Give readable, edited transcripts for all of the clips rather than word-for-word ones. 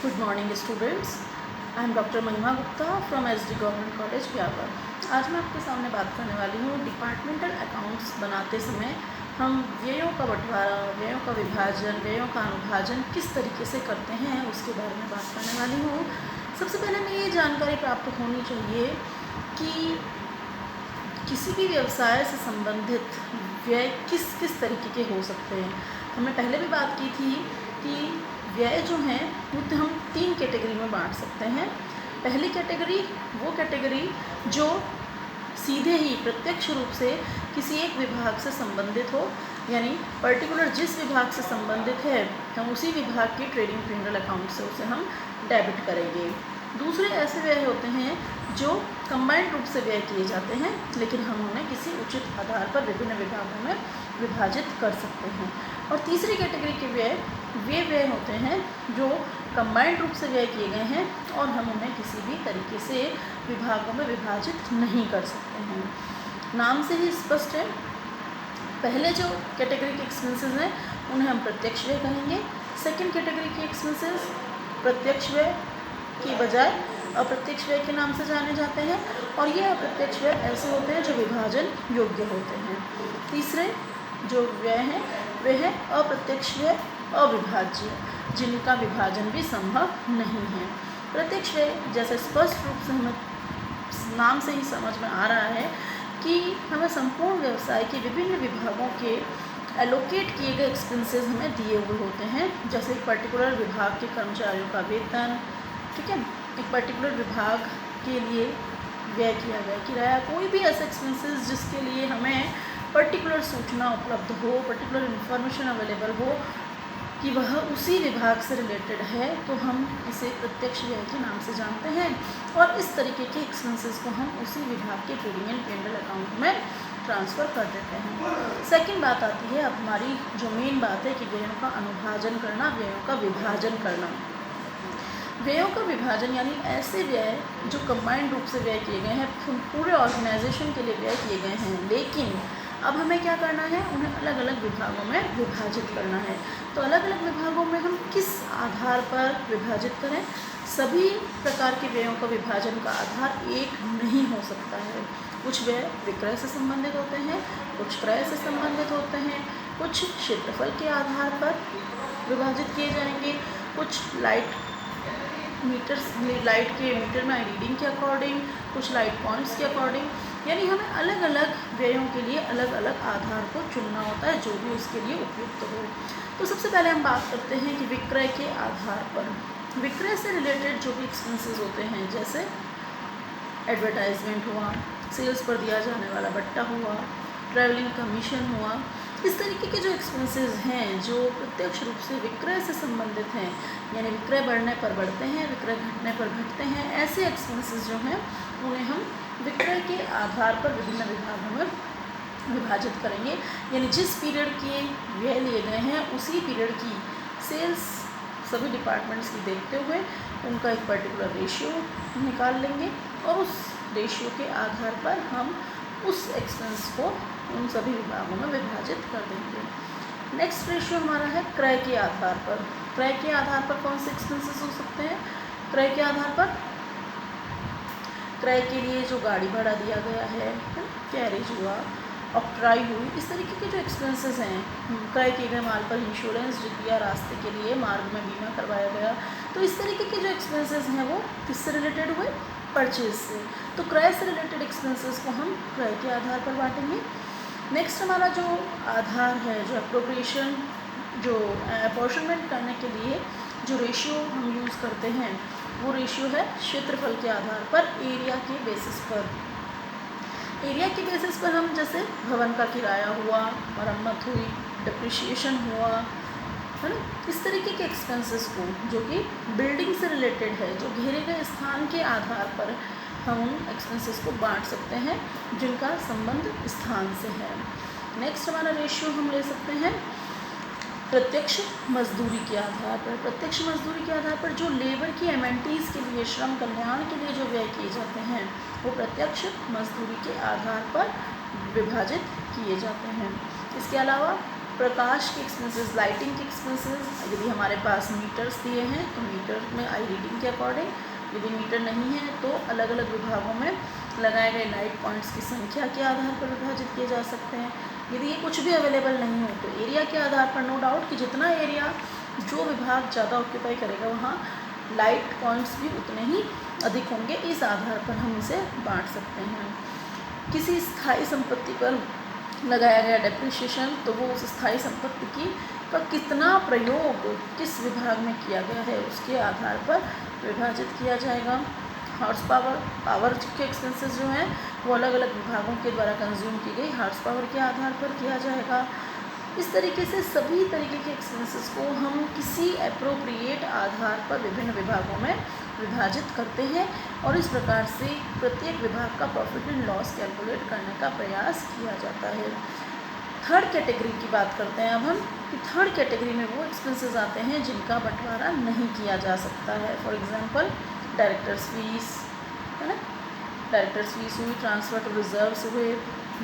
Good morning students. I am Dr. महिमा Gupta from SD government college Beawar. आज मैं आपके सामने बात करने वाली हूँ डिपार्टमेंटल अकाउंट्स बनाते समय हम व्ययों का बंटवारा, व्ययों का विभाजन, व्ययों का अनुभाजन किस तरीके से करते हैं उसके बारे में बात करने वाली हूँ। सबसे पहले हमें ये जानकारी प्राप्त होनी चाहिए कि किसी भी व्यवसाय से संबंधित व्यय किस किस तरीके के हो सकते हैं। हमने पहले भी बात की थी कि व्यय जो हैं वो तो हम 3 कैटेगरी में बांट सकते हैं। पहली कैटेगरी वो कैटेगरी जो सीधे ही प्रत्यक्ष रूप से किसी एक विभाग से संबंधित हो, यानी पर्टिकुलर जिस विभाग से संबंधित है हम उसी विभाग के ट्रेडिंग P&L अकाउंट से उसे हम डेबिट करेंगे। दूसरे ऐसे व्यय होते हैं जो कंबाइंड रूप से व्यय किए जाते हैं, लेकिन हम उन्हें किसी उचित आधार पर विभिन्न विभागों में विभाजित कर सकते हैं। और तीसरी कैटेगरी के व्यय वे व्यय होते हैं जो कंबाइंड रूप से व्यय किए गए हैं और हम उन्हें किसी भी तरीके से विभागों में विभाजित नहीं कर सकते हैं। नाम से ही स्पष्ट है, पहले जो कैटेगरी के एक्सपेंसेस हैं उन्हें हम प्रत्यक्ष व्यय कहेंगे। सेकंड कैटेगरी के एक्सपेंसेस प्रत्यक्ष व्यय के बजाय अप्रत्यक्ष व्यय के नाम से जाने जाते हैं, और ये अप्रत्यक्ष व्यय ऐसे होते हैं जो विभाजन योग्य होते हैं। तीसरे जो व्यय हैं वे हैं अप्रत्यक्ष व्यय अविभाज्य, जिनका विभाजन भी संभव नहीं है। प्रत्यक्ष व्यय जैसे स्पष्ट रूप से हमें नाम से ही समझ में आ रहा है कि हमें संपूर्ण व्यवसाय के विभिन्न विभागों के एलोकेट किए गए एक्सपेंसेस हमें दिए हुए होते हैं। जैसे एक पर्टिकुलर विभाग के कर्मचारियों का वेतन, ठीक है, एक पर्टिकुलर विभाग के लिए व्यय किया गया किराया, कोई भी ऐसे एक्सपेंसेस जिसके लिए हमें पर्टिकुलर सूचना उपलब्ध हो, पर्टिकुलर इन्फॉर्मेशन अवेलेबल हो कि वह उसी विभाग से रिलेटेड है, तो हम इसे प्रत्यक्ष व्यय के नाम से जानते हैं। और इस तरीके के एक्सपेंसेस को हम उसी विभाग के ट्रेडिंग एंड P&L अकाउंट में ट्रांसफ़र कर देते हैं। सेकंड बात आती है, अब हमारी जो मेन बात है कि व्ययों का अनुभाजन करना, व्ययों का विभाजन करना। व्ययों का विभाजन यानी ऐसे व्यय जो कंबाइंड रूप से व्यय किए गए हैं, पूरे ऑर्गेनाइजेशन के लिए व्यय किए गए हैं, लेकिन अब हमें क्या करना है, उन्हें अलग अलग विभागों में विभाजित करना है। तो अलग अलग विभागों में हम किस आधार पर विभाजित करें? सभी प्रकार के व्ययों का विभाजन का आधार एक नहीं हो सकता है। कुछ व्यय विक्रय से संबंधित होते हैं, कुछ क्रय से संबंधित होते हैं, कुछ क्षेत्रफल के आधार पर विभाजित किए जाएंगे, कुछ लाइट के मीटर में रीडिंग के अकॉर्डिंग, कुछ लाइट पॉइंट्स के अकॉर्डिंग, यानी हमें अलग अलग व्ययों के लिए अलग अलग आधार को चुनना होता है जो भी उसके लिए उपयुक्त हो। तो सबसे पहले हम बात करते हैं कि विक्रय के आधार पर, विक्रय से रिलेटेड जो भी एक्सपेंसेस होते हैं, जैसे एडवर्टाइजमेंट हुआ, सेल्स पर दिया जाने वाला बट्टा हुआ, ट्रैवलिंग कमीशन हुआ, इस तरीके के जो एक्सपेंसेस हैं जो प्रत्यक्ष रूप से विक्रय से संबंधित हैं, यानी विक्रय बढ़ने पर बढ़ते हैं, विक्रय घटने पर घटते हैं, ऐसे एक्सपेंसेस जो हैं उन्हें हम विक्रय के आधार पर विभिन्न विभागों में विभाजित करेंगे। यानी जिस पीरियड के व्यय लिए गए हैं उसी पीरियड की सेल्स सभी डिपार्टमेंट्स की देखते हुए उनका एक पर्टिकुलर रेशियो निकाल लेंगे और उस रेशियो के आधार पर हम उस एक्सपेंस को उन सभी विभागों में विभाजित कर देंगे। नेक्स्ट रेशियो हमारा है क्रय के आधार पर। क्रय के आधार पर कौन से एक्सपेंसेस हो सकते हैं? क्रय के आधार पर क्रय के लिए जो गाड़ी भाड़ा दिया गया है, कैरेज हुआ, ऑक्ट्राई हुई, इस तरीके के जो एक्सपेंसेस हैं, क्रय किए गए माल पर इंश्योरेंस जो दिया, रास्ते के लिए मार्ग में बीमा करवाया गया, तो इस तरीके के जो एक्सपेंसेस हैं वो किससे रिलेटेड हुए? परचेज से। तो क्रय से रिलेटेड एक्सपेंसेस को हम क्रय के आधार पर बांटेंगे। नेक्स्ट हमारा जो आधार है, जो अप्रोप्रिएशन, जो अपॉर्चनमेंट करने के लिए जो रेशियो हम यूज़ करते हैं वो रेशियो है क्षेत्रफल के आधार पर, एरिया के बेसिस पर। एरिया के बेसिस पर हम जैसे भवन का किराया हुआ, मरम्मत हुई, डिप्रिशिएशन हुआ, है ना, इस तरीके के एक्सपेंसेस को जो कि बिल्डिंग से रिलेटेड है, जो घेरे गए स्थान के आधार पर हम उन एक्सपेंसेस को बांट सकते हैं जिनका संबंध स्थान से है। नेक्स्ट हमारा रेशियो हम ले सकते हैं प्रत्यक्ष मजदूरी के आधार पर। प्रत्यक्ष मजदूरी के आधार पर जो लेबर की एमेनिटीज़ के लिए, श्रम कल्याण के लिए जो व्यय किए जाते हैं वो प्रत्यक्ष मजदूरी के आधार पर विभाजित किए जाते हैं। इसके अलावा प्रकाश के एक्सपेंसेस, लाइटिंग के एक्सपेंसेस, यदि हमारे पास मीटर्स दिए हैं तो मीटर में आई रीडिंग के अकॉर्डिंग, यदि मीटर नहीं है तो अलग अलग विभागों में लगाए गए लाइट पॉइंट्स की संख्या के आधार पर विभाजित किए जा सकते हैं। यदि ये कुछ भी अवेलेबल नहीं हो तो एरिया के आधार पर, नो डाउट कि जितना एरिया जो विभाग ज़्यादा ऑक्यूपाई करेगा वहाँ लाइट पॉइंट्स भी उतने ही अधिक होंगे, इस आधार पर हम इसे बांट सकते हैं। किसी स्थायी संपत्ति पर लगाया गया डेप्रिसिएशन, तो वो उस स्थायी संपत्ति की का कितना प्रयोग किस विभाग में किया गया है उसके आधार पर विभाजित किया जाएगा। हॉर्स पावर, पावर के एक्सपेंसेस जो हैं वो अलग अलग विभागों के द्वारा कंज्यूम की गई हॉर्स पावर के आधार पर किया जाएगा। इस तरीके से सभी तरीके के एक्सपेंसेस को हम किसी एप्रोप्रिएट आधार पर विभिन्न विभागों में विभाजित करते हैं और इस प्रकार से प्रत्येक विभाग का प्रॉफिट एंड लॉस कैलकुलेट करने का प्रयास किया जाता है। थर्ड कैटेगरी की बात करते हैं अब हम, कि थर्ड कैटेगरी में वो एक्सपेंसेस आते हैं जिनका बंटवारा नहीं किया जा सकता है। फॉर एग्जांपल डायरेक्टर्स फीस, है ना, डायरेक्टर्स फीस हुई, ट्रांसफ़र टू रिजर्व्स हुए,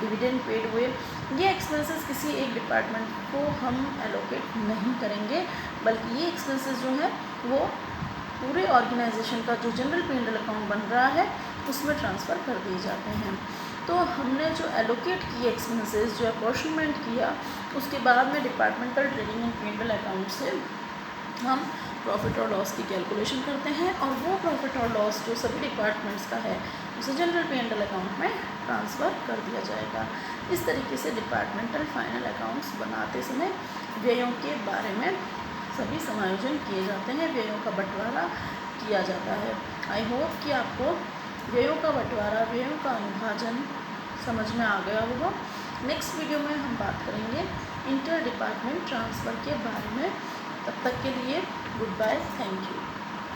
डिविडेंड पेड हुए, ये एक्सपेंसेस किसी एक डिपार्टमेंट को हम एलोकेट नहीं करेंगे, बल्कि ये एक्सपेंसेस जो है वो पूरे ऑर्गेनाइजेशन का जो जनरल P&L अकाउंट बन रहा है उसमें ट्रांसफ़र कर दिए जाते हैं। तो हमने जो एलोकेट किए एक्सपेंसेस, जो अपॉर्शनमेंट किया, उसके बाद में departmental trading and P&L account से हम प्रॉफिट और लॉस की कैलकुलेशन करते हैं और वो प्रॉफिट और लॉस जो सभी डिपार्टमेंट्स का है उसे जनरल P&L अकाउंट में ट्रांसफ़र कर दिया जाएगा। इस तरीके से डिपार्टमेंटल फाइनल अकाउंट्स बनाते समय व्ययों के बारे में सभी समायोजन किए जाते हैं, व्ययों का बंटवारा किया जाता है। आई होप कि आपको व्ययों का बंटवारा, व्ययों का अनुभाजन समझ में आ गया होगा। नेक्स्ट वीडियो में हम बात करेंगे इंटर डिपार्टमेंट ट्रांसफ़र के बारे में। तब तक के लिए गुड बाय, थैंक यू।